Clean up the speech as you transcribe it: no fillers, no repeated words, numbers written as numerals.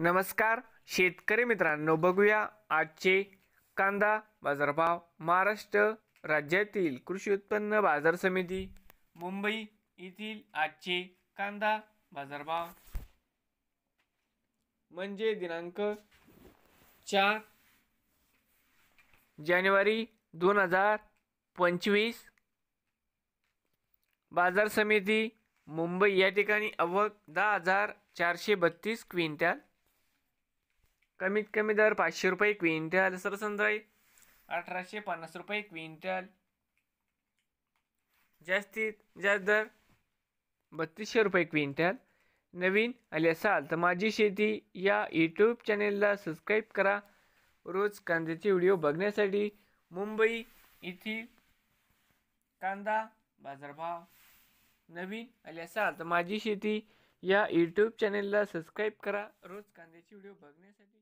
नमस्कार शेतकरी मित्रांनो, बघूया आजचे कांदा बाजारभाव। महाराष्ट्र राज्यातील कृषी उत्पन्न बाजार समिती मुंबई येथील आजचे कांदा बाजारभाव म्हणजे दिनांक 4 जानेवारी 2025। बाजार समिती मुंबई या ठिकाणी आवक 10,432 क्विंटल, कमीत कमी दर 500 रुपये क्विंटल, सरसंद्राई 1850 रुपये क्विंटल, जास्तीत जास्त दर 3200 रुपये क्विंटल। नवीन आले असाल तर माझी शेती या यूट्यूब चॅनेलला सबस्क्राईब करा रोज कांद्याचे व्हिडिओ बघण्यासाठी। मुंबई येथील कांदा बाजारभाव। नवीन आले असाल तर माझी शेती या यूट्यूब चॅनेलला सबस्क्राईब करा रोज कांद्याचे व्हिडिओ बघण्यासाठी।